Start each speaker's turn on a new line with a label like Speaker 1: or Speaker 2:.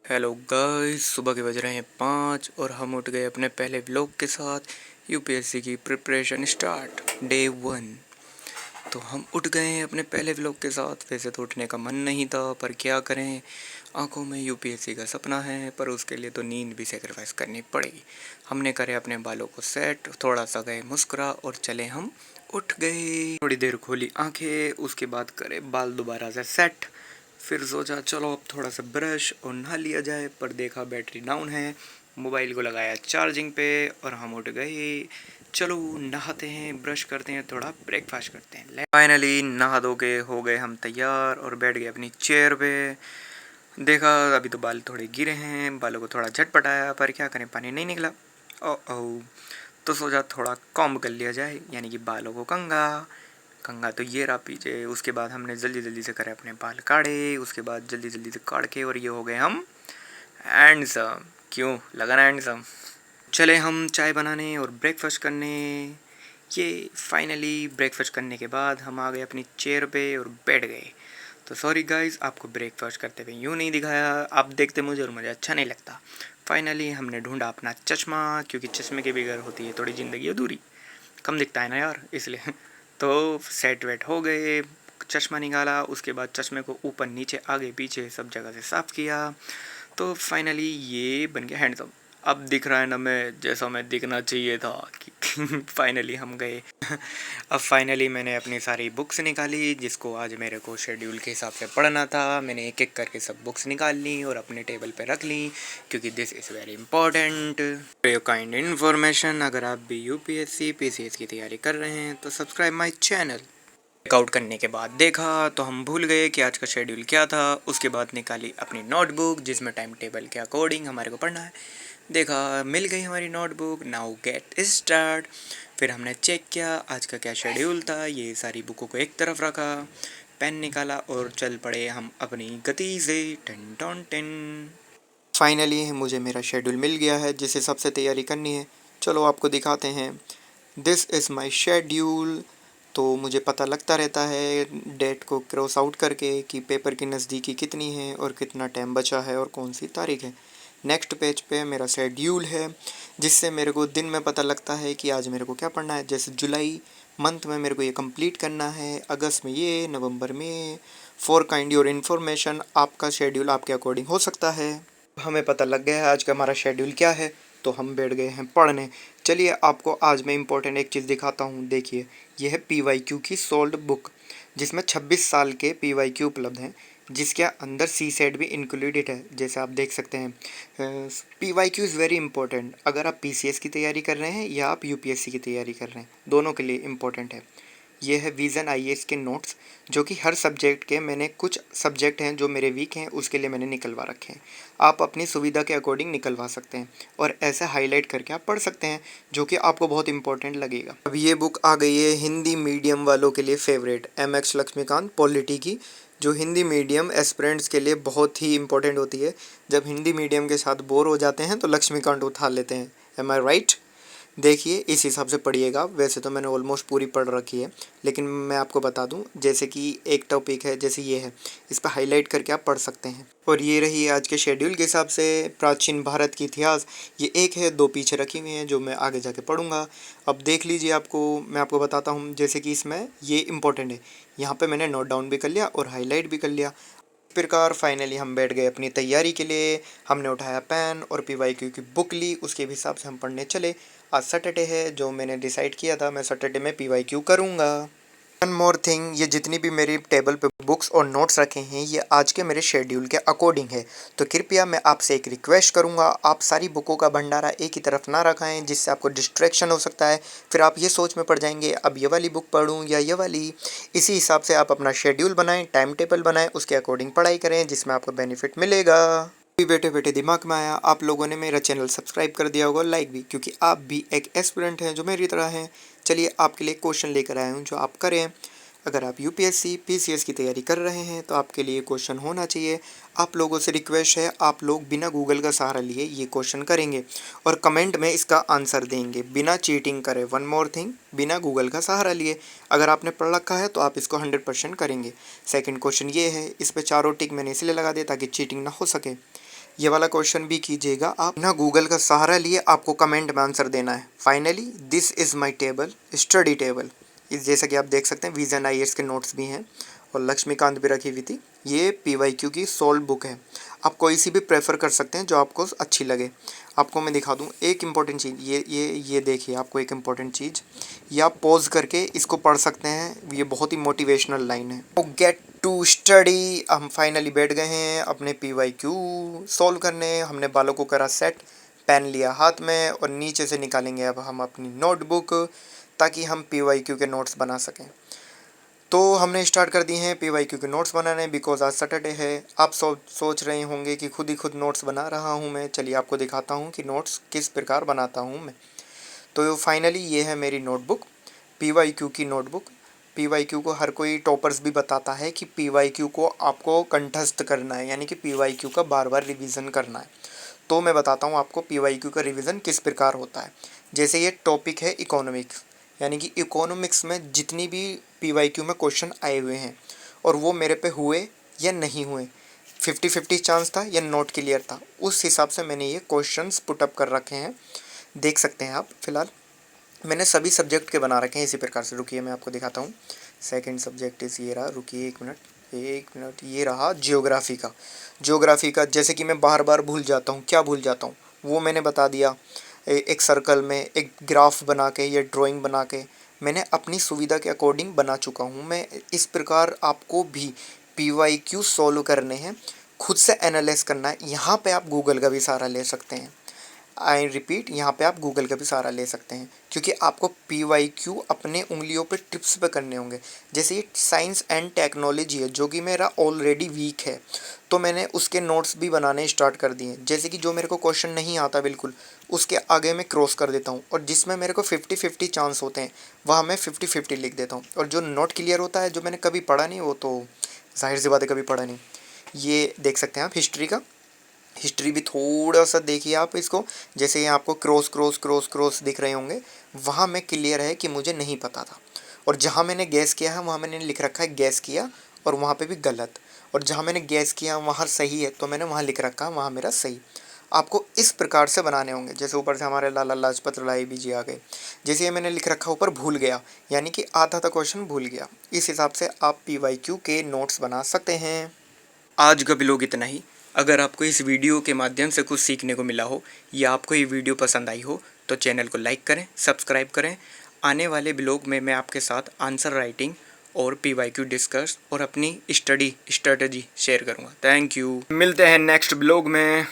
Speaker 1: Hello guys, सुबह के बज रहे हैं 5 और हम उठ गए अपने पहले व्लॉग के साथ। यूपीएससी की प्रिपरेशन स्टार्ट डे 1। तो हम उठ गए हैं अपने पहले व्लॉग के साथ। वैसे तो उठने का मन नहीं था, पर क्या करें, आंखों में यूपीएससी का सपना है, पर उसके लिए तो नींद भी सेक्रीफाइस करनी पड़ेगी। हमने करे अपने बालों को सेट, थोड़ा सा गए मुस्कुरा और चले हम उठ गए। थोड़ी देर खोली आंखें, उसके बाद करे बाल दोबारा से सेट। फिर सोचा चलो अब थोड़ा सा ब्रश और नहा लिया जाए, पर देखा बैटरी डाउन है। मोबाइल को लगाया चार्जिंग पे और हम उठ गए। चलो नहाते हैं, ब्रश करते हैं, थोड़ा ब्रेकफास्ट करते हैं। फाइनली नहा धो के हो गए हम तैयार और बैठ गए अपनी चेयर पे। देखा अभी तो बाल थोड़े गिरे हैं, बालों को थोड़ा झटपटाया, पर क्या करें, पानी नहीं निकला। ओ तो सोचा थोड़ा कॉम्ब कर लिया जाए, यानी कि बालों को कंघा कंघा। तो ये रहा पीछे। उसके बाद हमने जल्दी जल्दी से करे अपने बाल काढ़े, उसके बाद जल्दी जल्दी से काढ़ के और ये हो गए हम हैंडसम। क्यों लगा ना हैंडसम। चले हम चाय बनाने और ब्रेकफास्ट करने। ये फाइनली ब्रेकफास्ट करने के बाद हम आ गए अपनी चेयर पे और बैठ गए। तो सॉरी गाइस, आपको ब्रेकफास्ट करते हुए यूँ नहीं दिखाया, आप देखते मुझे और मुझे अच्छा नहीं लगता। फाइनली हमने ढूंढा अपना चश्मा, क्योंकि चश्मे के बगैर होती है थोड़ी ज़िंदगी अधूरी, कम दिखता है ना यार, इसलिए। तो सेट वेट हो गए, चश्मा निकाला, उसके बाद चश्मे को ऊपर नीचे आगे पीछे सब जगह से साफ़ किया। तो फाइनली ये बन गया हैंडसम। अब दिख रहा है ना मैं जैसा मैं दिखना चाहिए था कि फाइनली हम गए। अब फाइनली मैंने अपनी सारी बुक्स निकाली, जिसको आज मेरे को शेड्यूल के हिसाब से पढ़ना था। मैंने एक एक करके सब बुक्स निकाल ली और अपने टेबल पे रख ली, क्योंकि this is very important for your kind information. अगर आप भी यूपीएससी पीसीएस की तैयारी कर रहे हैं तो सब्सक्राइब माई चैनल। चेकआउट करने के बाद देखा तो हम भूल गए कि आज का शेड्यूल क्या था। उसके बाद निकाली अपनी नोटबुक, जिसमें टाइम टेबल के अकॉर्डिंग हमारे को पढ़ना है। देखा मिल गई हमारी नोटबुक, नाउ गेट स्टार्ट। फिर हमने चेक किया आज का क्या शेड्यूल था, ये सारी बुकों को एक तरफ रखा, पेन निकाला और चल पड़े हम अपनी गति से। Ten ton ten. फाइनली मुझे मेरा शेड्यूल मिल गया है, जिस हिसाब से तैयारी करनी है। चलो आपको दिखाते हैं। This is my schedule. तो मुझे पता लगता रहता है डेट को क्रॉस आउट करके कि पेपर की नज़दीकी कितनी है और कितना टाइम बचा है और कौन सी तारीख है। नेक्स्ट पेज पे मेरा शेड्यूल है, जिससे मेरे को दिन में पता लगता है कि आज मेरे को क्या पढ़ना है। जैसे जुलाई मंथ में मेरे को ये कंप्लीट करना है, अगस्त में ये, नवंबर में। फॉर काइंड योर इन्फॉर्मेशन, आपका शेड्यूल आपके अकॉर्डिंग हो सकता है। हमें पता लग गया है आज का हमारा शेड्यूल क्या है, तो हम बैठ गए हैं पढ़ने। चलिए आपको आज मैं इम्पोर्टेंट एक चीज़ दिखाता हूँ। देखिए यह है पीवाईक्यू की सोल्ड बुक, जिसमें 26 साल के पीवाईक्यू उपलब्ध हैं, जिसके अंदर सी सेट भी इंक्लूडेड है, जैसे आप देख सकते हैं। PYQ is very important. अगर आप पीसीएस की तैयारी कर रहे हैं या आप यूपीएससी की तैयारी कर रहे हैं, दोनों के लिए इम्पोर्टेंट है। ये है विज़न आईएएस के नोट्स, जो कि हर सब्जेक्ट के, मैंने कुछ सब्जेक्ट हैं जो मेरे वीक हैं उसके लिए मैंने निकलवा रखे हैं। आप अपनी सुविधा के अकॉर्डिंग निकलवा सकते हैं और ऐसे हाईलाइट करके आप पढ़ सकते हैं, जो कि आपको बहुत इंपॉर्टेंट लगेगा। अब ये बुक आ गई है हिंदी मीडियम वालों के लिए फेवरेट, एमएक्स लक्ष्मीकांत पॉलिटी की, जो हिंदी मीडियम एस्पिरेंट्स के लिए बहुत ही इंपॉर्टेंट होती है। जब हिंदी मीडियम के साथ बोर हो जाते हैं तो लक्ष्मीकांत उठा लेते हैं। एम आई राइट? देखिए इस हिसाब से पढ़िएगा। वैसे तो मैंने ऑलमोस्ट पूरी पढ़ रखी है, लेकिन मैं आपको बता दूं, जैसे कि एक टॉपिक है, जैसे ये है, इस पर हाईलाइट करके आप पढ़ सकते हैं। और ये रही आज के शेड्यूल के हिसाब से प्राचीन भारत की इतिहास। ये एक है, दो पीछे रखी हुई हैं जो मैं आगे जाके पढ़ूंगा। अब देख लीजिए, मैं आपको बताता हूँ। जैसे कि इसमें ये इंपॉर्टेंट है, यहाँ पर मैंने नोट डाउन भी कर लिया और हाईलाइट भी कर लिया। इस प्रकार फाइनली हम बैठ गए अपनी तैयारी के लिए। हमने उठाया पेन और पीवाईक्यू की बुक ली, उसके हिसाब से हम पढ़ने चले। आज सैटरडे है, जो मैंने डिसाइड किया था मैं सैटरडे में पीवाईक्यू करूँगा। वन मोर थिंग, ये जितनी भी मेरी टेबल पे बुक्स और नोट्स रखे हैं, ये आज के मेरे शेड्यूल के अकॉर्डिंग है। तो कृपया मैं आपसे एक रिक्वेस्ट करूँगा, आप सारी बुकों का भंडारा एक ही तरफ ना रखाएं, जिससे आपको डिस्ट्रैक्शन हो सकता है। फिर आप ये सोच में पड़ जाएंगे अब ये वाली बुक पढ़ूँ या ये वाली। इसी हिसाब से आप अपना शेड्यूल बनाएं, टाइम टेबल बनाएं, उसके अकॉर्डिंग पढ़ाई करें, जिसमें आपको बेनिफिट मिलेगा। अभी बैठे बैठे दिमाग में आया, आप लोगों ने मेरा चैनल सब्सक्राइब कर दिया होगा, लाइक भी, क्योंकि आप भी एक एस्पिरेंट हैं जो मेरी तरह हैं। चलिए आपके लिए क्वेश्चन लेकर आया हूँ जो आप करें। अगर आप यूपीएससी पीसीएस की तैयारी कर रहे हैं तो आपके लिए क्वेश्चन होना चाहिए। आप लोगों से रिक्वेस्ट है, आप लोग बिना गूगल का सहारा लिए ये क्वेश्चन करेंगे और कमेंट में इसका आंसर देंगे, बिना चीटिंग करे। वन मोर थिंग, बिना गूगल का सहारा लिए। अगर आपने पढ़ रखा है तो आप इसको 100% करेंगे। सेकंड क्वेश्चन ये है, इस पर चारों टिक मैंने इसलिए लगा दिया ताकि चीटिंग ना हो सके।
Speaker 2: ये वाला क्वेश्चन भी कीजिएगा आप ना गूगल का सहारा लिए, आपको कमेंट में आंसर देना है। Finally this is my table, study table. इस जैसा कि आप देख सकते हैं विजन आईएएस के नोट्स भी हैं और लक्ष्मीकांत भी रखी हुई थी। ये पीवाईक्यू की सोल्व बुक है, आप कोई सी भी प्रेफर कर सकते हैं जो आपको अच्छी लगे। आपको मैं दिखा दूं एक इम्पॉर्टेंट चीज़, ये देखिए आपको एक इम्पॉर्टेंट चीज़, ये आप पॉज करके इसको पढ़ सकते हैं, ये बहुत ही मोटिवेशनल लाइन है। तो गेट टू स्टडी। हम फाइनली बैठ गए हैं अपने पीवाईक्यू सॉल्व करने। हमने बालों को करा सेट, पेन लिया हाथ में और नीचे से निकालेंगे अब हम अपनी नोटबुक ताकि हम पीवाईक्यू के नोट्स बना सकें। तो हमने स्टार्ट कर दिए हैं पीवाईक्यू के नोट्स बनाने, बिकॉज आज सैटरडे है। आप सोच रहे होंगे कि खुद ही खुद नोट्स बना रहा हूं मैं। चलिए आपको दिखाता हूं कि नोट्स किस प्रकार बनाता हूं मैं। तो फाइनली ये है मेरी नोटबुक, पीवाईक्यू की नोटबुक। पीवाईक्यू को हर कोई टॉपर्स भी बताता है कि पीवाईक्यू को आपको कंठस्थ करना है, यानी कि पीवाईक्यू का बार बार रिवीजन करना है। तो मैं बताता हूँ आपको पीवाईक्यू का रिवीजन किस प्रकार होता है। जैसे ये टॉपिक है इकोनॉमिक्स, यानी कि इकोनॉमिक्स में जितनी भी पीवाईक्यू में क्वेश्चन आए हुए हैं और वो मेरे पे हुए या नहीं हुए, 50-50 चांस था या नॉट क्लियर था, उस हिसाब से मैंने ये क्वेश्चंस पुटअप कर रखे हैं। देख सकते हैं आप। फिलहाल मैंने सभी सब्जेक्ट के बना रखे हैं इसी प्रकार से। रुकिए मैं आपको दिखाता हूँ। सेकंड सब्जेक्ट इस ये रहा, रुकिए एक मिनट, ये रहा ज्योग्राफी का। ज्योग्राफी का जैसे कि मैं बार बार भूल जाता हूँ, क्या भूल जाता हूँ वो मैंने बता दिया। एक सर्कल में एक ग्राफ बना के या ड्राइंग बना के मैंने अपनी सुविधा के अकॉर्डिंग बना चुका हूँ मैं। इस प्रकार आपको भी पीवाईक्यू सॉल्व करने हैं, खुद से एनालाइज करना है। यहाँ पे आप गूगल का भी सहारा ले सकते हैं। आई रिपीट, यहाँ पे आप गूगल का भी सहारा ले सकते हैं, क्योंकि आपको पीवाईक्यू अपने उंगलियों पे टिप्स पे करने होंगे। जैसे ये साइंस एंड टेक्नोलॉजी है जो कि मेरा ऑलरेडी वीक है, तो मैंने उसके नोट्स भी बनाने स्टार्ट कर दिए। जैसे कि जो मेरे को क्वेश्चन नहीं आता बिल्कुल, उसके आगे मैं क्रॉस कर देता हूँ, और जिसमें मेरे को 50-50 चांस होते हैं वहाँ मैं 50-50 लिख देता हूँ। और जो नॉट क्लियर होता है, जो मैंने कभी पढ़ा नहीं, वो तो जाहिर सी बात है कभी पढ़ा नहीं। ये देख सकते हैं आप हिस्ट्री का। हिस्ट्री भी थोड़ा सा देखिए आप इसको, जैसे यहाँ आपको क्रॉस क्रॉस क्रॉस क्रॉस दिख रहे होंगे, वहाँ में क्लियर है कि मुझे नहीं पता था। और जहाँ मैंने गैस किया है वहाँ मैंने लिख रखा है गैस किया, और वहाँ पे भी गलत। और जहाँ मैंने गैस किया वहाँ सही है, तो मैंने वहाँ लिख रखा है वहाँ मेरा सही। आपको इस प्रकार से बनाने होंगे। जैसे ऊपर से हमारे लाला लाजपत राय भी जी आ गए, जैसे ये मैंने लिख रखा ऊपर भूल गया, यानी कि आधा था क्वेश्चन भूल गया। इस हिसाब से आप पीवाईक्यू के नोट्स बना सकते हैं।
Speaker 1: आज का ब्लॉग इतना ही। अगर आपको इस वीडियो के माध्यम से कुछ सीखने को मिला हो या आपको ये वीडियो पसंद आई हो तो चैनल को लाइक करें, सब्सक्राइब करें। आने वाले ब्लॉग में मैं आपके साथ आंसर राइटिंग और पीवाईक्यू डिस्कस और अपनी स्टडी स्ट्रेटजी शेयर करूँगा। Thank you. मिलते हैं नेक्स्ट ब्लॉग में।